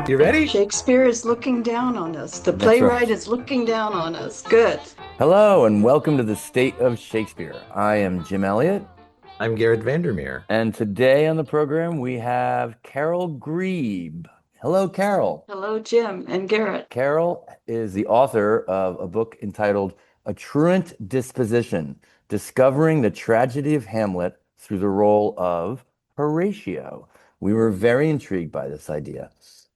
You ready? Shakespeare is looking down on us. The That's playwright right. is looking down on us. Good. Hello and welcome to the State of Shakespeare. I am Jim Elliott, I'm Garrett Vandermeer. and today on the program we have Carol Grieb. Hello, Carol. Hello, Jim and Garrett. Carol is the author of a book entitled A Truant Disposition, Discovering the Tragedy of Hamlet Through the Role of Horatio. We were very intrigued by this idea.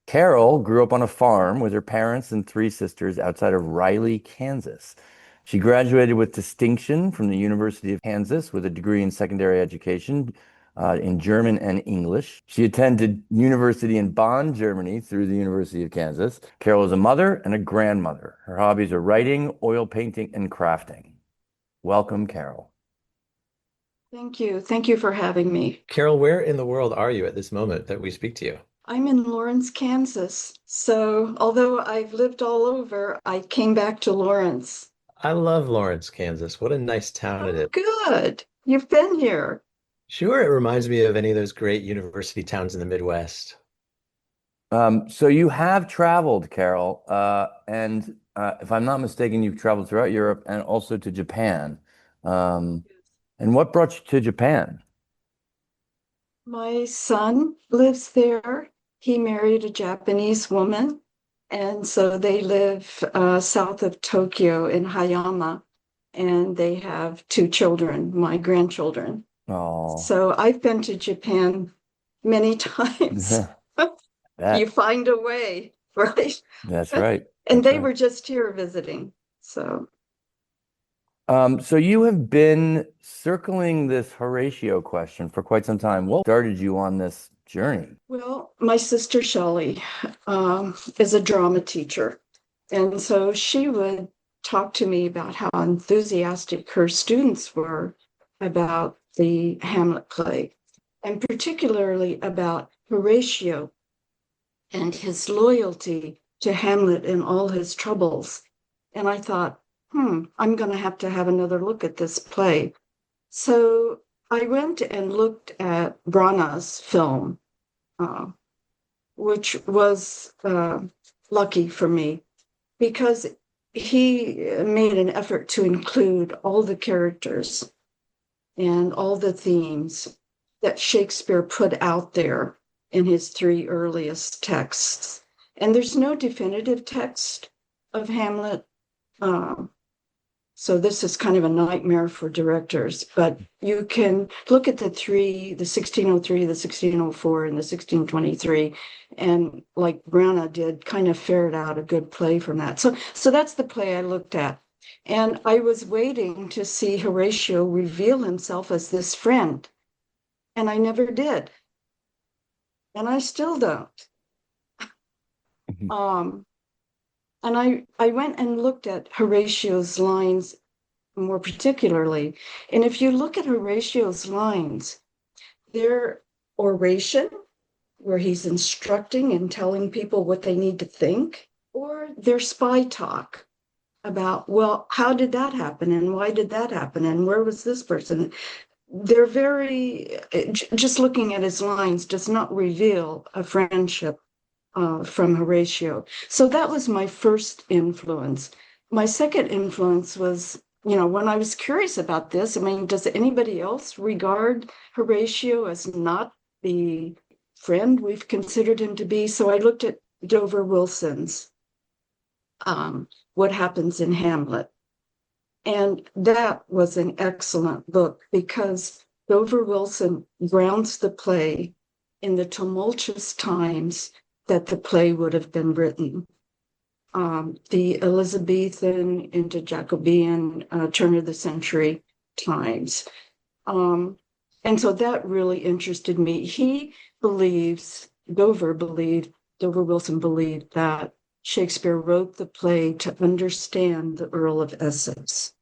Carol grew up on a farm with her parents and three sisters outside of Riley, Kansas. She graduated with distinction from the University of Kansas with a degree in secondary education in German and English. She attended university in Bonn, Germany through the University of Kansas. Carol is a mother and a grandmother. Her hobbies are writing, oil painting, and crafting. Welcome, Carol. Thank you. Thank you for having me. Carol, where in the world are you at this moment that we speak to you? I'm in Lawrence, Kansas. So, although I've lived all over, I came back to Lawrence. I love Lawrence, Kansas. What a nice town it Oh, is. good. You've been here. Sure, it reminds me of any of those great university towns in the Midwest. So you have traveled, Carol, and if I'm not mistaken, you've traveled throughout Europe and also to Japan. Um, and what brought you to Japan? My son lives there. He married a Japanese woman, and so they live south of Tokyo in Hayama, and they have two children, my grandchildren. Oh, So I've been to Japan many times. You that find a way, right? that's right. And That's they right. were just here visiting. So, So you have been circling this Horatio question for quite some time. What started you on this journey? well, my sister Shelley is a drama teacher. And so she would talk to me about how enthusiastic her students were about the Hamlet play, and particularly about Horatio and his loyalty to Hamlet and all his troubles. And I thought, I'm going to have another look at this play. So I went and looked at Branagh's film, uh, which was lucky for me because he made an effort to include all the characters and all the themes that Shakespeare put out there in his three earliest texts. And there's no definitive text of Hamlet. Um, so this is kind of a nightmare for directors, but you can look at the three, the 1603, the 1604, and the 1623, and like Branagh did, kind of ferret out a good play from that. So that's the play I looked at. And I was waiting to see Horatio reveal himself as this friend, and I never did. And I still don't. Um, and I went and looked at Horatio's lines more particularly. And if you look at Horatio's lines, their oration, where he's instructing and telling people what they need to think, or their spy talk about, well, how did that happen? And why did that happen? And where was this person? They're very, just looking at his lines does not reveal a friendship from Horatio. So that was my first influence. My second influence was, when I was curious about this, I mean, does anybody else regard Horatio as not the friend we've considered him to be? So I looked at Dover Wilson's What Happens in Hamlet. And that was an excellent book because Dover Wilson grounds the play in the tumultuous times that the play would have been written. The Elizabethan into Jacobean turn of the century times. And so that really interested me. Dover Wilson believed that Shakespeare wrote the play to understand the Earl of Essex.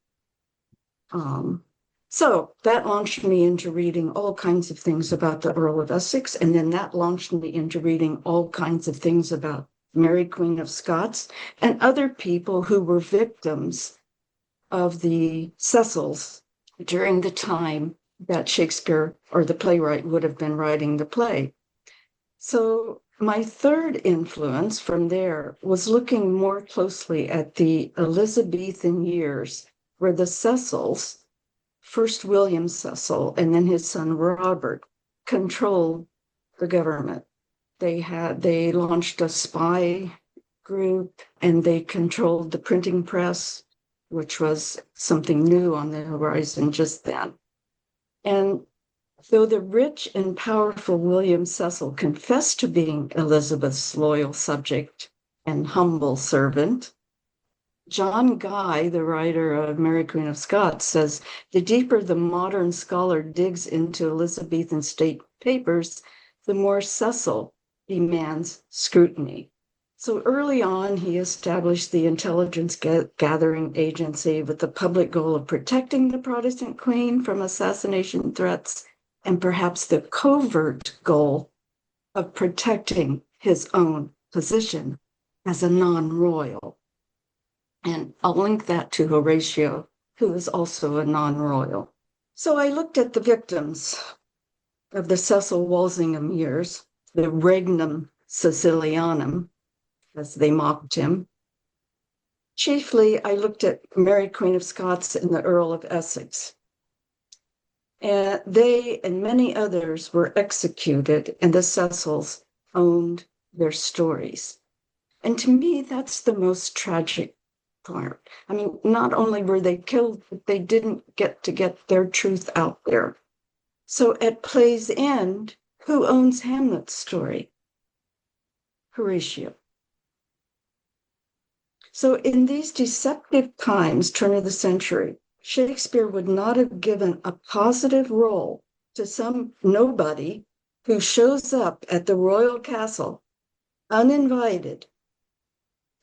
So that launched me into reading all kinds of things about the Earl of Essex, and then that launched me into reading all kinds of things about Mary Queen of Scots and other people who were victims of the Cecils during the time that Shakespeare or the playwright would have been writing the play. So my third influence from there was looking more closely at the Elizabethan years, where the Cecils, first William Cecil and then his son Robert, controlled the government. They launched a spy group and they controlled the printing press, which was something new on the horizon just then. And though the rich and powerful William Cecil confessed to being Elizabeth's loyal subject and humble servant, John Guy, the writer of Mary Queen of Scots, says the deeper the modern scholar digs into Elizabethan state papers, the more Cecil demands scrutiny. So early on, he established the intelligence gathering agency with the public goal of protecting the Protestant queen from assassination threats, and perhaps the covert goal of protecting his own position as a non-royal. And I'll link that to Horatio, who is also a non-royal. So I looked at the victims of the Cecil Walsingham years, the Regnum Sicilianum, as they mocked him. Chiefly, I looked at Mary Queen of Scots and the Earl of Essex. And they and many others were executed, and the Cecils owned their stories. And to me, that's the most tragic part. I mean, not only were they killed, but they didn't get to get their truth out there. So at play's end, who owns Hamlet's story? Horatio. So in these deceptive times, turn of the century, Shakespeare would not have given a positive role to some nobody who shows up at the royal castle uninvited,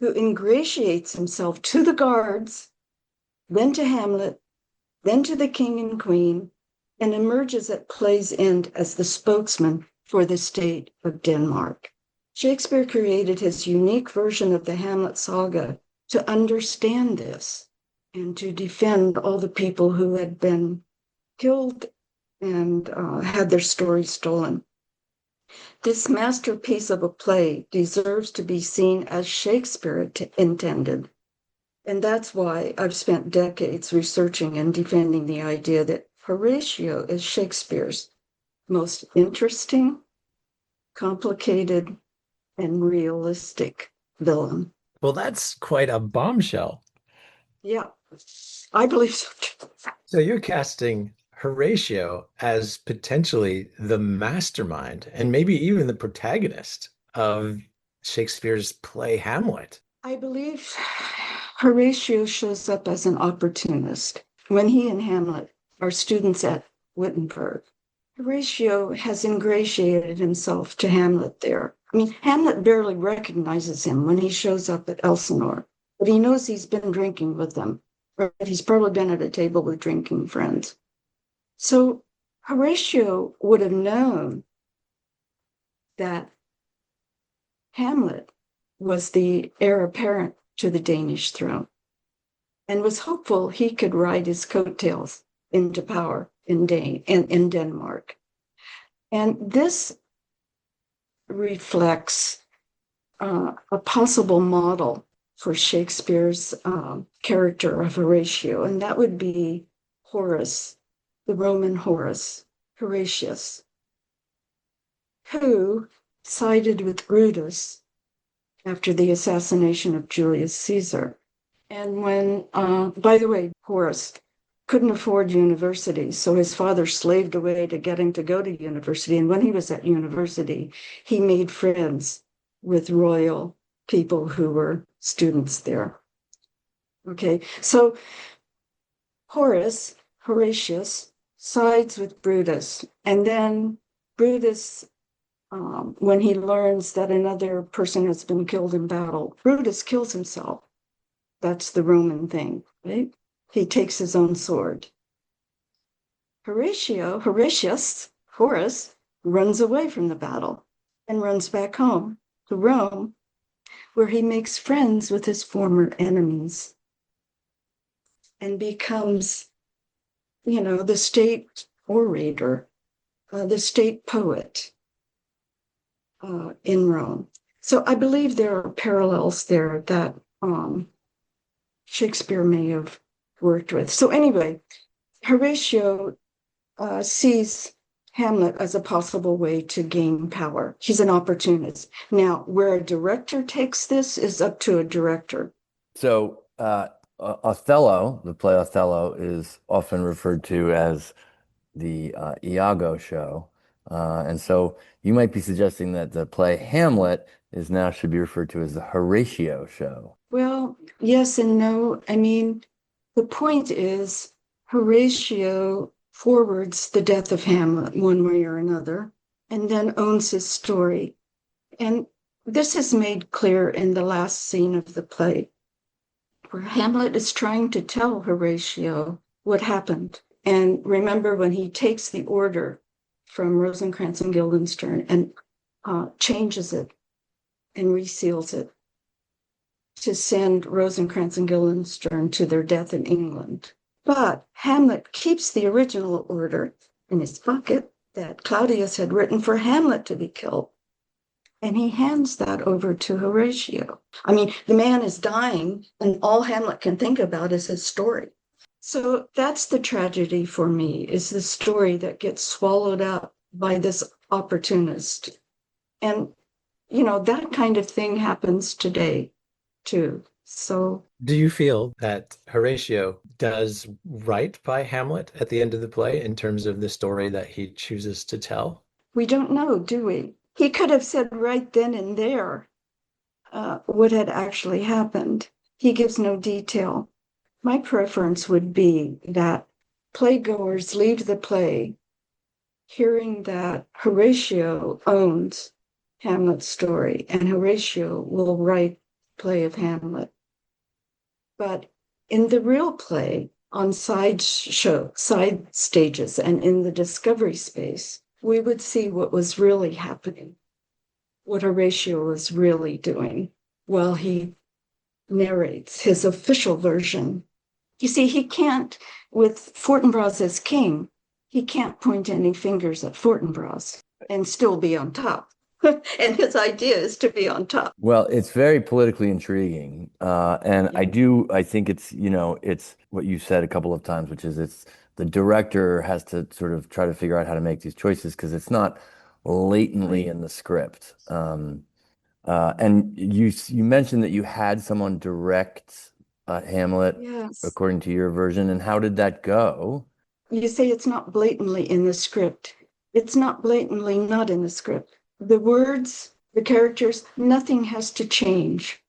who ingratiates himself to the guards, then to Hamlet, then to the king and queen, and emerges at play's end as the spokesman for the state of Denmark. Shakespeare created his unique version of the Hamlet saga to understand this and to defend all the people who had been killed and had their stories stolen. This masterpiece of a play deserves to be seen as Shakespeare intended. And that's why I've spent decades researching and defending the idea that Horatio is Shakespeare's most interesting, complicated, and realistic villain. Well, that's quite a bombshell. Yeah, I believe so too. So you're casting Horatio as potentially the mastermind and maybe even the protagonist of Shakespeare's play Hamlet. I believe Horatio shows up as an opportunist. When he and Hamlet are students at Wittenberg, Horatio has ingratiated himself to Hamlet there. I mean, Hamlet barely recognizes him when he shows up at Elsinore, but he knows he's been drinking with them, or he's probably been at a table with drinking friends. So Horatio would have known that Hamlet was the heir apparent to the Danish throne and was hopeful he could ride his coattails into power in Denmark. And this reflects a possible model for Shakespeare's character of Horatio, and that would be Horace, the Roman Horace, Horatius, who sided with Brutus after the assassination of Julius Caesar. And when, by the way, Horace couldn't afford university, so his father slaved away to get him to go to university. And when he was at university, he made friends with royal people who were students there. Okay, so Horatius, sides with Brutus, and then Brutus, when he learns that another person has been killed in battle, Brutus kills himself. That's the Roman thing, right? He takes his own sword. Horace, runs away from the battle and runs back home to Rome, where he makes friends with his former enemies and becomes, the state orator, the state poet. in Rome. So I believe there are parallels there that Shakespeare may have worked with. So anyway, Horatio sees Hamlet as a possible way to gain power. He's an opportunist. Now, where a director takes this is up to a director. So Othello, the play Othello, is often referred to as the Iago show. And so you might be suggesting that the play Hamlet is now should be referred to as the Horatio show. Well, yes and no. I mean, the point is Horatio forwards the death of Hamlet one way or another, and then owns his story. And this is made clear in the last scene of the play, where Hamlet is trying to tell Horatio what happened. And remember when he takes the order from Rosencrantz and Guildenstern and changes it and reseals it to send Rosencrantz and Guildenstern to their death in England. But Hamlet keeps the original order in his pocket that Claudius had written for Hamlet to be killed. And he hands that over to Horatio. I mean, the man is dying, and all Hamlet can think about is his story. So that's the tragedy for me, is the story that gets swallowed up by this opportunist. And, you know, that kind of thing happens today, too. So Do you feel that Horatio does right by Hamlet at the end of the play in terms of the story that he chooses to tell? we don't know, do we? He could have said right then and there what had actually happened. He gives no detail. My preference would be that playgoers leave the play hearing that Horatio owns Hamlet's story and Horatio will write the play of Hamlet. But in the real play, on side stages, and in the discovery space, we would see what was really happening, what Horatio was really doing while he narrates his official version. You see, he can't, with Fortinbras as king, he can't point any fingers at Fortinbras and still be on top. And his idea is to be on top. Well, it's very politically intriguing. And I think it's, it's what you said a couple of times, which is it's the director has to sort of try to figure out how to make these choices because it's not latently in the script. And you mentioned that you had someone direct Hamlet Yes. according to your version. And how did that go? You say it's not blatantly in the script. It's not blatantly not in the script. The words, the characters, nothing has to change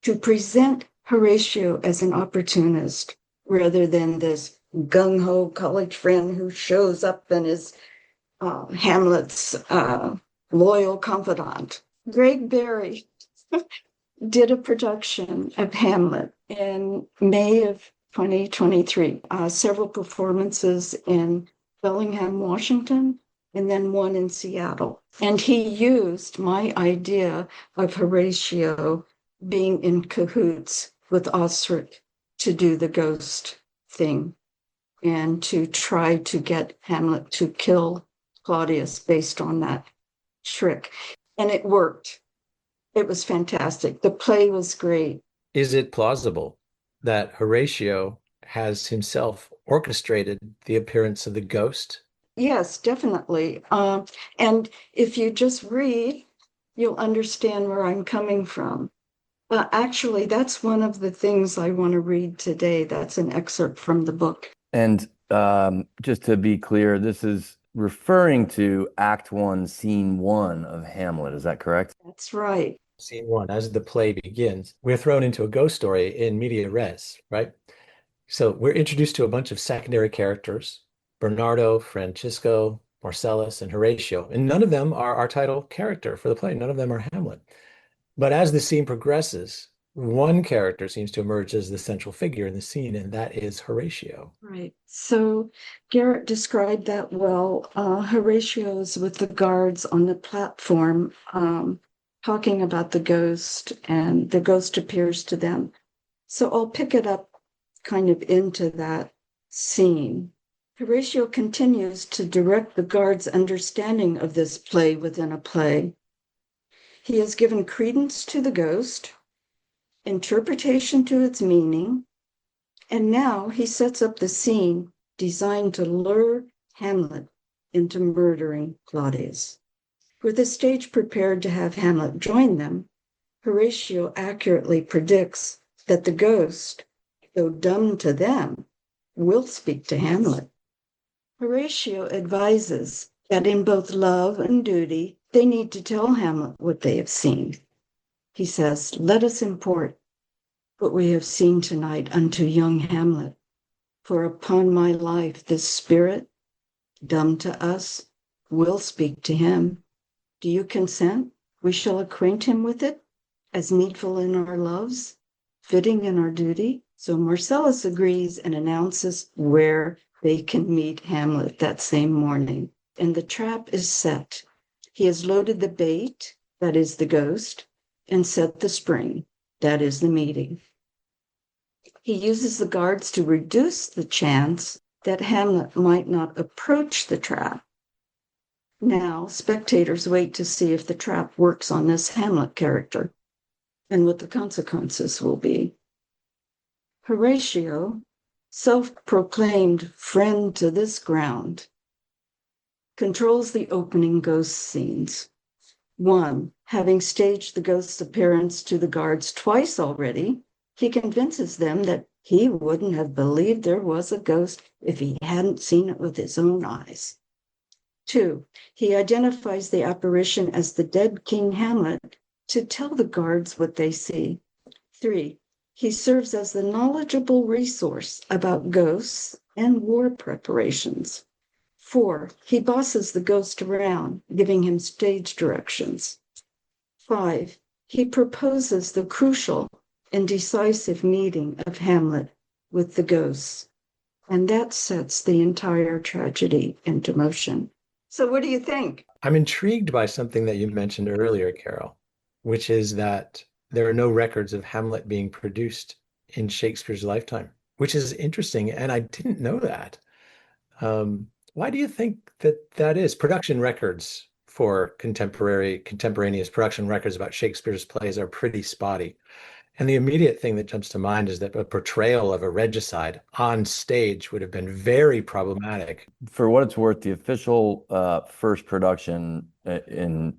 to present Horatio as an opportunist rather than this gung-ho college friend who shows up and is Hamlet's loyal confidant. Greg Barry did a production of Hamlet in May of 2023, several performances in Bellingham, Washington, and then one in Seattle. And he used my idea of Horatio being in cahoots with Osric to do the ghost thing and to try to get Hamlet to kill Claudius based on that trick. And it worked. It was fantastic. The play was great. Is it plausible that Horatio has himself orchestrated the appearance of the ghost? Yes, definitely. And if you just read, you'll understand where I'm coming from. Actually, that's one of the things I want to read today. That's an excerpt from the book. And just to be clear, this is referring to Act 1, Scene 1 of Hamlet. Is that correct? That's right. Scene 1, as the play begins, we're thrown into a ghost story in media res, right? So we're introduced to a bunch of secondary characters, Bernardo, Francisco, Marcellus, and Horatio, and none of them are our title character for the play. None of them are Hamlet. But as the scene progresses, one character seems to emerge as the central figure in the scene, and that is Horatio. Right. So Garrett described that well. Horatio's with the guards on the platform, talking about the ghost, and the ghost appears to them. So I'll pick it up kind of into that scene. Horatio continues to direct the guards' understanding of this play within a play. He has given credence to the ghost, interpretation to its meaning, and now he sets up the scene designed to lure Hamlet into murdering Claudius. With the stage prepared to have Hamlet join them, Horatio accurately predicts that the ghost, though dumb to them, will speak to Hamlet. Horatio advises that in both love and duty, they need to tell Hamlet what they have seen. He says, "Let us import what we have seen tonight unto young Hamlet, for upon my life this spirit, dumb to us, will speak to him. Do you consent? We shall acquaint him with it, as needful in our loves, fitting in our duty." So Marcellus agrees and announces where they can meet Hamlet that same morning. And the trap is set. He has loaded the bait, that is the ghost, and set the spring, that is the meeting. He uses the guards to reduce the chance that Hamlet might not approach the trap. Now, spectators wait to see if the trap works on this Hamlet character and what the consequences will be. Horatio, self-proclaimed friend to this ground, controls the opening ghost scenes. 1, having staged the ghost's appearance to the guards twice already, he convinces them that he wouldn't have believed there was a ghost if he hadn't seen it with his own eyes. 2, he identifies the apparition as the dead King Hamlet to tell the guards what they see. 3, he serves as the knowledgeable resource about ghosts and war preparations. 4, he bosses the ghost around, giving him stage directions. 5, he proposes the crucial and decisive meeting of Hamlet with the ghosts, and that sets the entire tragedy into motion. So what do you think? I'm intrigued by something that you mentioned earlier, Carol, which is that there are no records of Hamlet being produced in Shakespeare's lifetime, which is interesting, and I didn't know that. Why do you think that that is? Production records for contemporaneous production records about Shakespeare's plays are pretty spotty. And the immediate thing that jumps to mind is that a portrayal of a regicide on stage would have been very problematic. For what it's worth, the official first production in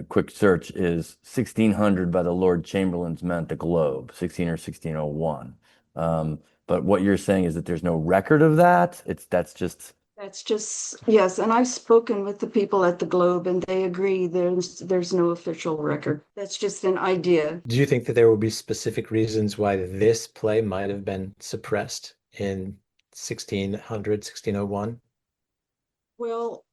quick search is 1600 by the Lord Chamberlain's men at the Globe, 16 or 1601. But what you're saying is that there's no record of that. That's just Yes, and I've spoken with the people at the Globe and they agree there's no official record. That's just an idea. Do you think that there will be specific reasons why this play might have been suppressed in 1600, 1601? Well,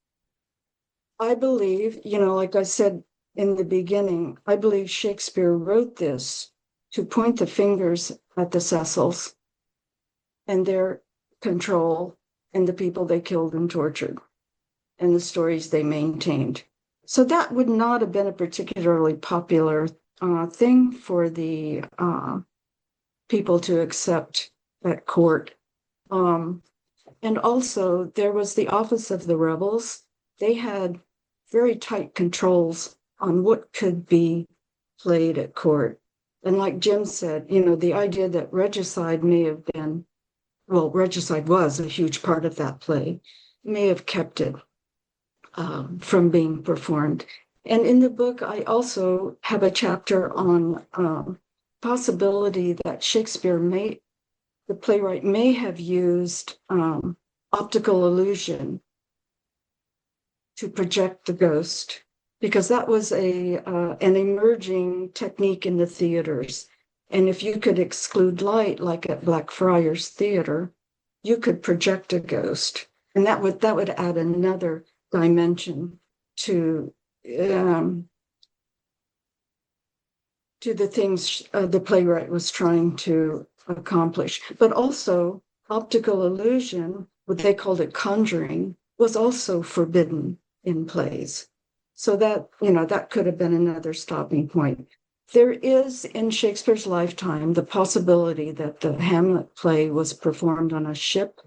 I believe, like I said in the beginning, I believe Shakespeare wrote this to point the fingers at the Cecils and their control and the people they killed and tortured and the stories they maintained. So that would not have been a particularly popular thing for the people to accept at court. And also there was the Office of the Rebels. They had very tight controls on what could be played at court. And like Jim said, the idea that regicide may have been, well, regicide was a huge part of that play, may have kept it from being performed. And in the book, I also have a chapter on possibility that the playwright may have used optical illusion to project the ghost, because that was an emerging technique in the theaters. And if you could exclude light, like at Blackfriars Theater, you could project a ghost, and that would add another dimension to the things the playwright was trying to accomplish. But also, optical illusion, what they called it conjuring, was also forbidden in plays. So that could have been another stopping point. There is, in Shakespeare's lifetime, the possibility that the Hamlet play was performed on a ship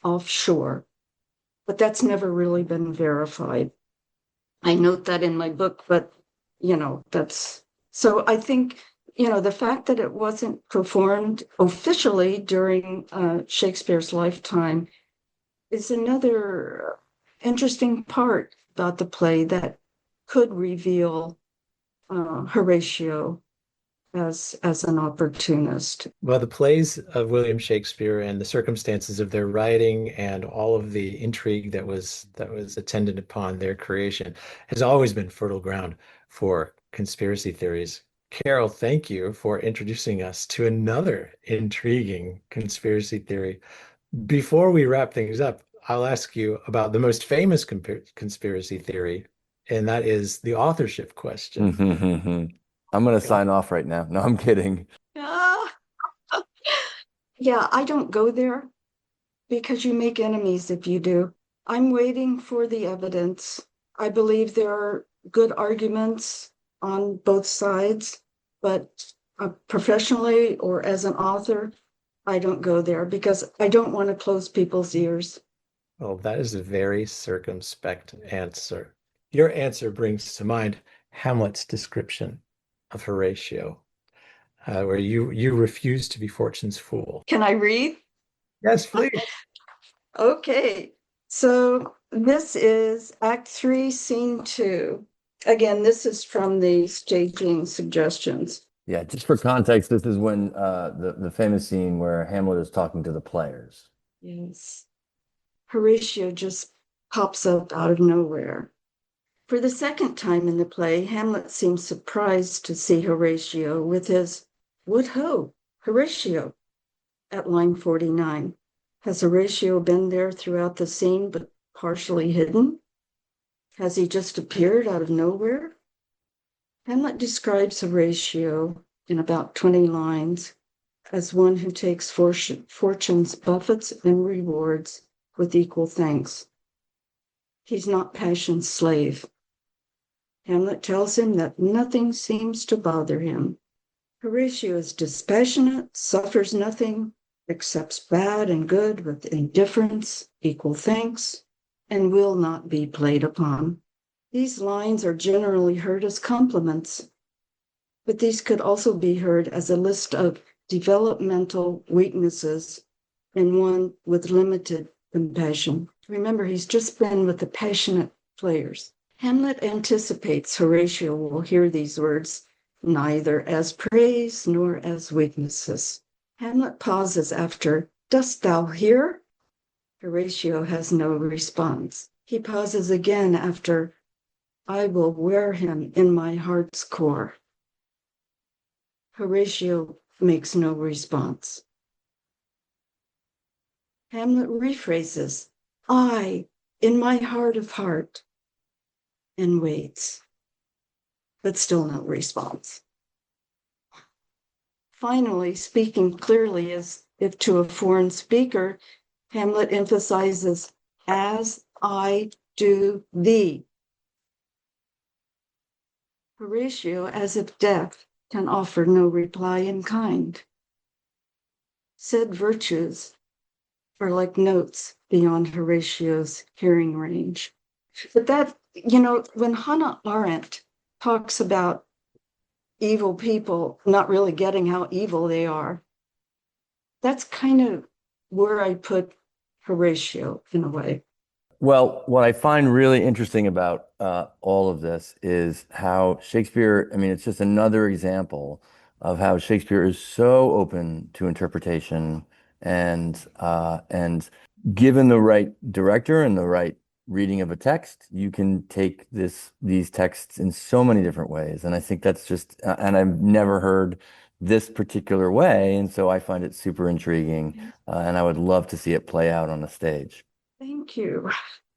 offshore, but that's never really been verified. I note that in my book, but that's so I think, the fact that it wasn't performed officially during Shakespeare's lifetime is another interesting part about the play that could reveal Horatio as an opportunist. Well, the plays of William Shakespeare and the circumstances of their writing and all of the intrigue that was attendant upon their creation has always been fertile ground for conspiracy theories. Carol, thank you for introducing us to another intriguing conspiracy theory. Before we wrap things up, I'll ask you about the most famous conspiracy theory, and that is the authorship question. I'm going to sign off right now. No, I'm kidding. Ah, yeah, I don't go there because you make enemies if you do. I'm waiting for the evidence. I believe there are good arguments on both sides, but professionally or as an author, I don't go there because I don't want to close people's ears. Well, that is a very circumspect answer. Your answer brings to mind Hamlet's description of Horatio, where you refuse to be fortune's fool. Can I read? Yes, please. Okay. So this is Act 3, Scene 2. Again, this is from the staging suggestions. Yeah, just for context, this is when the famous scene where Hamlet is talking to the players. Yes. Horatio just pops up out of nowhere. For the second time in the play, Hamlet seems surprised to see Horatio with his "Would ho, Horatio," at line 49. Has Horatio been there throughout the scene but partially hidden? Has he just appeared out of nowhere? Hamlet describes Horatio in about 20 lines as one who takes fortune's buffets and rewards with equal thanks. He's not passion's slave. Hamlet tells him that nothing seems to bother him. Horatio is dispassionate, suffers nothing, accepts bad and good with indifference, equal thanks, and will not be played upon. These lines are generally heard as compliments, but these could also be heard as a list of developmental weaknesses in one with limited compassion. Remember, he's just been with the passionate players. Hamlet anticipates Horatio will hear these words neither as praise nor as weaknesses. Hamlet pauses after, "Dost thou hear?" Horatio has no response. He pauses again after, "I will wear him in my heart's core." Horatio makes no response. Hamlet rephrases, "I, in my heart of heart," and waits, but still no response. Finally, speaking clearly as if to a foreign speaker, Hamlet emphasizes, "As I do thee." Horatio, as if deaf, can offer no reply in kind. Said virtues are like notes beyond Horatio's hearing range. But that, when Hannah Arendt talks about evil people not really getting how evil they are, that's kind of where I put Horatio in a way. Well, what I find really interesting about all of this is how Shakespeare, I mean, it's just another example of how Shakespeare is so open to interpretation and given the right director and the right reading of a text, you can take these texts in so many different ways. And I think that's just, and I've never heard this particular way, and so I find it super intriguing, and I would love to see it play out on the stage. Thank you.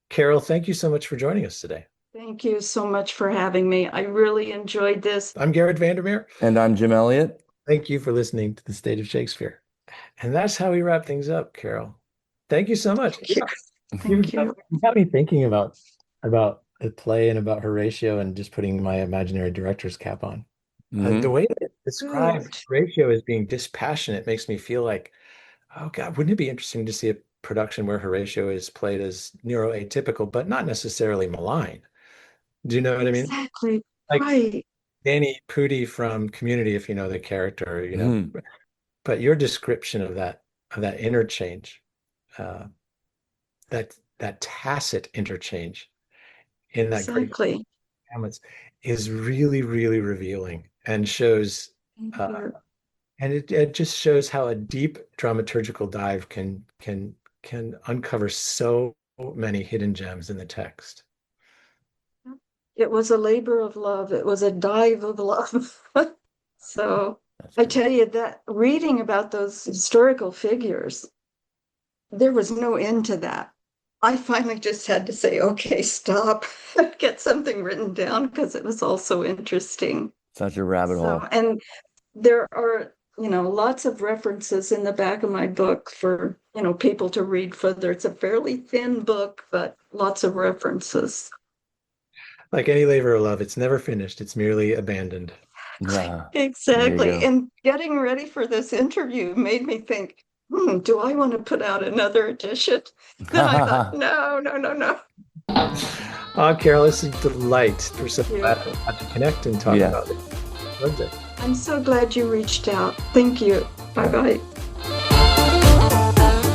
Carol, thank you so much for joining us today. Thank you so much for having me. I really enjoyed this. I'm Garrett Vandermeer. And I'm Jim Elliott. Thank you for listening to The State of Shakespeare. And that's how we wrap things up, Carol. Thank you so much. Thank you. Thank you. You got me thinking about the play and about Horatio and just putting my imaginary director's cap on. The way that it describes Good. Horatio as being dispassionate makes me feel like, oh God, wouldn't it be interesting to see a production where Horatio is played as neuroatypical, but not necessarily malign? Do you know what I mean? Exactly. Like Right. Danny Pudi from Community, if you know the character, Mhm. but your description of that interchange, uh, that tacit interchange in that great Exactly. Hamlet's is really, really revealing and shows Thank uh, you. and it just shows how a deep dramaturgical dive can uncover so many hidden gems in the text. It was a labor of love. It was a dive of love. So That's I great. tell you that reading about those historical figures, there was no end to that. I finally just had to say, okay, stop, get something written down because it was all so interesting. Such a rabbit So, hole. and there are, lots of references in the back of my book for, people to read further. It's a fairly thin book, but lots of references. Like any labor of love, it's never finished. It's merely abandoned. Yeah. There you Exactly. go. And getting ready for this interview made me think, do I want to put out another edition? Then I thought, no, no, no, no. Carol, it's a delight. We're so Thank glad you. to have to connect and talk Yeah. about this subject. I'm so glad you reached out. Thank you. Bye bye.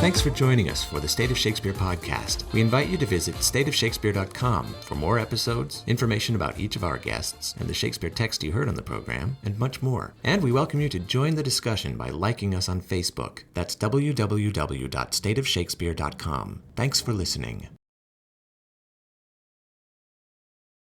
Thanks for joining us for the State of Shakespeare podcast. We invite you to visit stateofshakespeare.com for more episodes, information about each of our guests, and the Shakespeare text you heard on the program, and much more. And we welcome you to join the discussion by liking us on Facebook. That's www.stateofshakespeare.com. Thanks for listening.